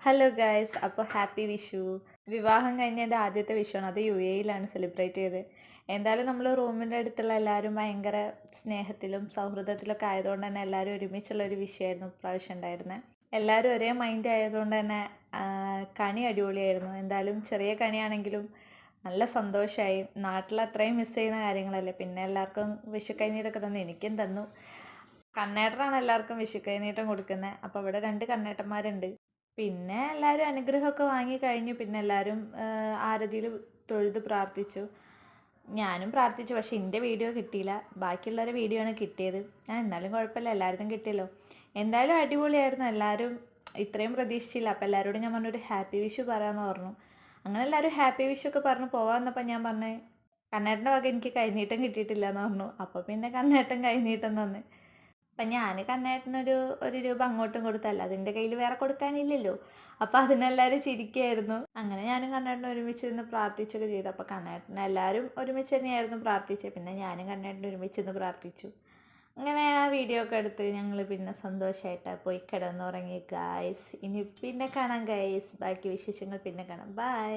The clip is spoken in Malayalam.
ഹലോ ഗൈസ്, അപ്പോൾ ഹാപ്പി വിഷു. വിവാഹം കഴിഞ്ഞ എൻ്റെ ആദ്യത്തെ വിഷുവാണ്. അത് UAE-ലാണ് സെലിബ്രേറ്റ് ചെയ്തത്. എന്തായാലും നമ്മൾ റൂമിൻ്റെ അടുത്തുള്ള എല്ലാവരും ഭയങ്കര സ്നേഹത്തിലും സൗഹൃദത്തിലൊക്കെ ആയതുകൊണ്ട് തന്നെ എല്ലാവരും ഒരുമിച്ചുള്ള ഒരു വിഷയമായിരുന്നു ഇപ്രാവശ്യം ഉണ്ടായിരുന്നത്. എല്ലാവരും ഒരേ മൈൻഡ് ആയതുകൊണ്ട് തന്നെ കണി അടിപൊളിയായിരുന്നു. എന്തായാലും ചെറിയ കണിയാണെങ്കിലും നല്ല സന്തോഷമായി. നാട്ടിൽ അത്രയും മിസ് ചെയ്യുന്ന കാര്യങ്ങളല്ലേ. പിന്നെ എല്ലാവർക്കും വിഷു കൈനീട്ടമൊക്കെ തന്നു, എനിക്കും തന്നു. കണ്ണേട്ടനാണ് എല്ലാവർക്കും വിഷു കൈനീട്ടം കൊടുക്കുന്നത്. അപ്പോൾ ഇവിടെ 2 കണ്ണേട്ടന്മാരുണ്ട്. പിന്നെ എല്ലാവരും അനുഗ്രഹമൊക്കെ വാങ്ങി കഴിഞ്ഞു. പിന്നെ എല്ലാവരും ആരതിയിൽ തൊഴുത് പ്രാർത്ഥിച്ചു. ഞാനും പ്രാർത്ഥിച്ചു, പക്ഷെ എൻ്റെ വീഡിയോ കിട്ടിയില്ല. ബാക്കിയുള്ളവരുടെ വീഡിയോ ആണ് കിട്ടിയത്. എന്നാലും കുഴപ്പമില്ല, എല്ലാവരും കിട്ടിയല്ലോ. എന്തായാലും അടിപൊളിയായിരുന്നു. എല്ലാവരും ഇത്രയും പ്രതീക്ഷിച്ചില്ല. അപ്പോൾ എല്ലാവരോടും ഞാൻ പറഞ്ഞൊരു ഹാപ്പി വിഷു പറയാമെന്ന് പറഞ്ഞു. അങ്ങനെ എല്ലാവരും ഹാപ്പി വിഷു ഒക്കെ പറഞ്ഞ് പോകാൻ വന്നപ്പോൾ ഞാൻ പറഞ്ഞു, കണ്ണേട്ടൻ്റെ വക എനിക്ക് കൈനീട്ടം കിട്ടിയിട്ടില്ല എന്ന് പറഞ്ഞു. അപ്പോൾ പിന്നെ കണ്ണേട്ടൻ കൈനീട്ടം തന്ന്. അപ്പം ഞാൻ കണ്ണേട്ടനൊരു 1 രൂപ അങ്ങോട്ടും കൊടുത്തല്ല, അതിൻ്റെ കയ്യിൽ വേറെ കൊടുക്കാനില്ലല്ലോ. അപ്പം അതിനെല്ലാവരും ചിരിക്കുകയായിരുന്നു. അങ്ങനെ ഞാനും കണ്ണേട്ടനും ഒരുമിച്ച് നിന്ന് പ്രാർത്ഥിച്ചൊക്കെ ചെയ്തു. അപ്പോൾ കണ്ണേട്ടൻ എല്ലാവരും ഒരുമിച്ച് തന്നെയായിരുന്നു പ്രാർത്ഥിച്ചത്. പിന്നെ ഞാനും കണ്ണേട്ടനും ഒരുമിച്ച് നിന്ന് പ്രാർത്ഥിച്ചു. അങ്ങനെ ആ വീഡിയോ ഒക്കെ എടുത്ത് ഞങ്ങൾ പിന്നെ സന്തോഷമായിട്ട് പോയി കിടന്നുറങ്ങി ഗായ്സ്. ഇനി പിന്നെ കാണാം ഗായ്സ്. ബാക്കി വിശേഷങ്ങൾ പിന്നെ കാണാം. ബൈ.